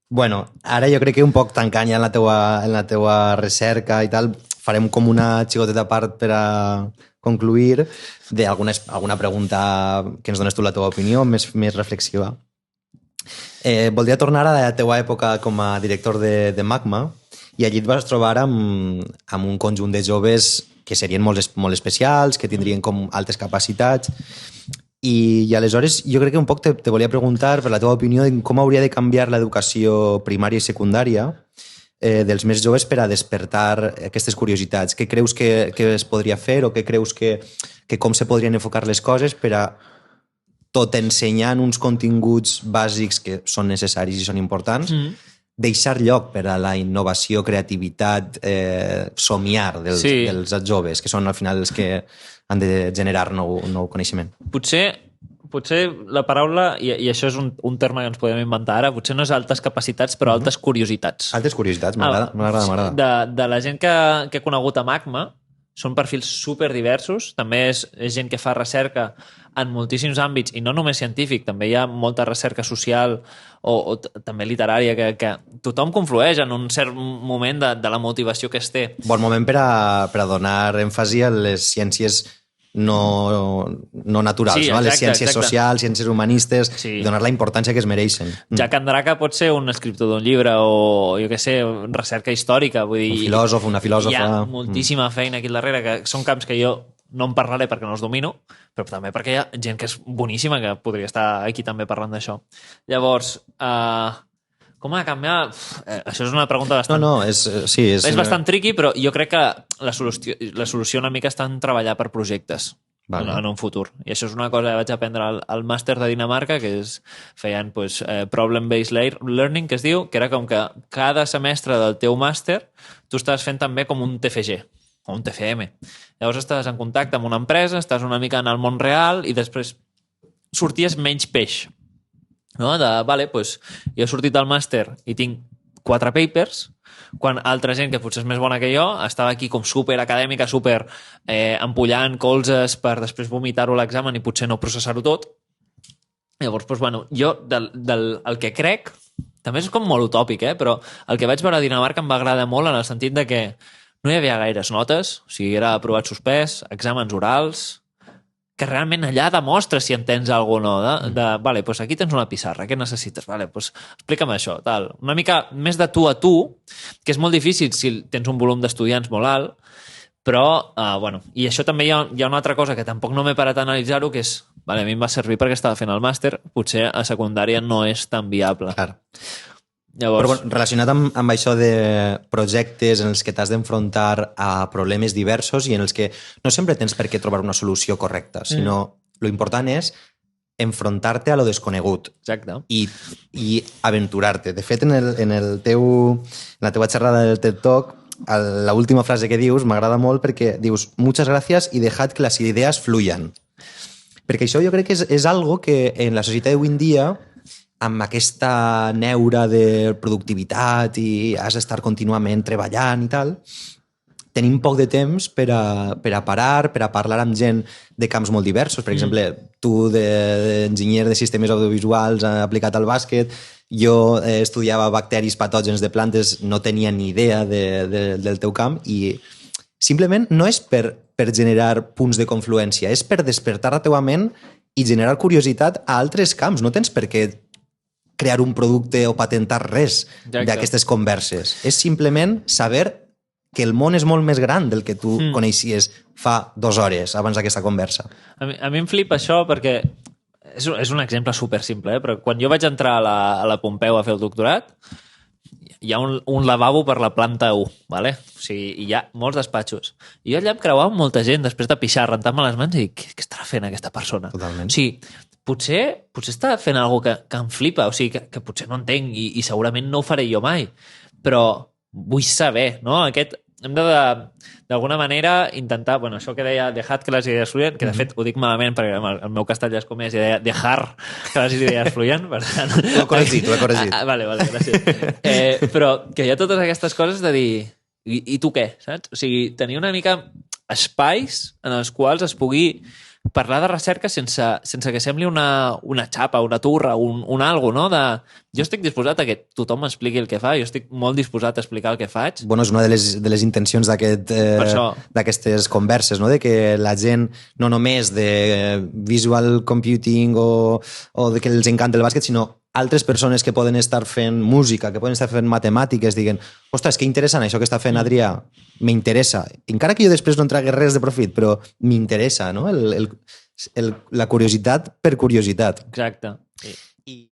Bueno, ara jo crec que un poc tancant ja en la teua recerca i tal, farem com una xicoteta part per a concluir d'alguna pregunta que ens dones tu la teva opinió, més reflexiva. Voldria tornar a la teua època com a director de Magma i allí et vas trobar amb un conjunt de joves que serien molt especials, que tindrien com altes capacitats i aleshores jo crec que un poc te volia preguntar per la teva opinió en com hauria de canviar l'educació primària i secundària dels més joves per a despertar aquestes curiositats. Què creus que es podria fer o què creus que com se podrien enfocar les coses per a tot ensenyant uns continguts bàsics que són necessaris i són importants, deixar lloc per a la innovació, creativitat, somiar dels joves, que són al final els que han de generar nou coneixement. Potser la paraula, i això és un terme que ens podem inventar ara, potser no és altes capacitats, però altes curiositats. Altes curiositats, m'agrada. De la gent que he conegut a Magma, són perfils superdiversos, també és gent que fa recerca en moltíssims àmbits, i no només científic, també hi ha molta recerca social o també literària, que tothom conflueix en un cert moment de la motivació que es té. Bon moment per a donar èmfasi a les ciències no naturals, Sí, no? Les exacte, ciències exacte. socials, ciències humanistes, Sí. i donar la importància que es mereixen. Jack Andraka pot ser un escriptor d'un llibre o, jo què sé, recerca històrica. Vull dir, Un filòsof, una filòsofa. Hi ha moltíssima feina aquí al darrere, que són camps que jo no en parlaré perquè no els domino, però també perquè hi ha gent que és boníssima que podria estar aquí també parlant d'això. Llavors, com ha de canviar? Això és una pregunta bastant... No, és bastant tricky, però jo crec que la solució una mica està en treballar per projectes. Vale. En un futur. I això és una cosa que vaig aprendre al màster de Dinamarca, que feien problem-based learning, que es diu, que era com que cada semestre del teu màster tu estàs fent també com un TFG o un TFM. Llavors estàs en contacte amb una empresa, estàs una mica en el món real i després sorties menys peix. No? Jo he sortit del màster i tinc 4 papers, quan altra gent que potser és més bona que jo estava aquí com super acadèmica, super empullant colzes per després vomitar-ho a l'examen i potser no processar-ho tot. Llavors, jo el que crec, també és com molt utòpic, però el que vaig veure a Dinamarca em va agradar molt en el sentit de que no hi havia gaires notes, o sigui, era aprovat suspès, exàmens orals, que realment allà demostres si entens alguna cosa, no? Vale, doncs aquí tens una pissarra, què necessites? Vale, doncs explica'm això, tal. Una mica més de tu a tu, que és molt difícil si tens un volum d'estudiants molt alt, però, i això també hi ha una altra cosa que tampoc no m'he parat a analitzar-ho, que és, a mi em va servir perquè estava fent el màster, potser a secundària no és tan viable. Clar. Llavors... Però relacionat amb això de projectes en els que t'has d'enfrontar a problemes diversos i en els que no sempre tens per què trobar una solució correcta, sinó lo important és enfrontar-te a lo desconegut. Exacte. I aventurar-te. De fet, en la teva xerrada del TED Talk, la última frase que dius m'agrada molt perquè dius «Muchas gracias y dejad que las ideas fluyan». Perquè això jo crec que és algo que en la societat d'avui en dia, amb aquesta neura de productivitat i has d'estar contínuament treballant i tal, tenim poc de temps per a parar, per a parlar amb gent de camps molt diversos. Per exemple, tu d'enginyer de sistemes audiovisuals aplicat al bàsquet, jo estudiava bacteris patògens de plantes, no tenia ni idea del teu camp i simplement no és per generar punts de confluència, és per despertar la teua ment i generar curiositat a altres camps. No tens per què crear un producte o patentar res d'aquestes converses. És simplement saber que el món és molt més gran del que tu coneixies fa 2 hores abans d'aquesta conversa. A mi em flipa això perquè és un exemple super simple, però quan jo vaig entrar a la Pompeu a fer el doctorat, hi ha un lavabo per la planta 1, ¿vale? O sigui, hi ha molts despatxos. I jo allà em creuava amb molta gent després de pixar, rentar-me les mans i dic, què estarà fent aquesta persona? Totalment. O sigui, potser està fent alguna cosa que em flipa, o sigui, que potser no entenc i segurament no ho faré jo mai, però vull saber, no? Hem d'alguna manera intentar, això que deia dejad que les idees fluyen, que de fet ho dic malament perquè el meu castellà és com és, i deia dejar que les idees fluyen, per tant... Ho he corregit. Vale, gràcies. Però que hi ha totes aquestes coses de dir, i tu què, saps? O sigui, tenir una mica espais en els quals es pugui parlar de recerca sense que sembli una xapa, una turra, un algo, no? Jo estic disposat a que tothom m'expliqui el que fa, jo estic molt disposat a explicar el que faig. Bueno, és una de les intencions d'aquestes converses, no? De que la gent, no només de visual computing o de que els encanta el bàsquet, sinó altres persones que poden estar fent música, que poden estar fent matemàtiques, diguen, ostres, que interessant això que està fent Adrià, m'interessa. Encara que jo després no en tragui res de profit, però m'interessa, no? La curiositat per curiositat. Exacte. I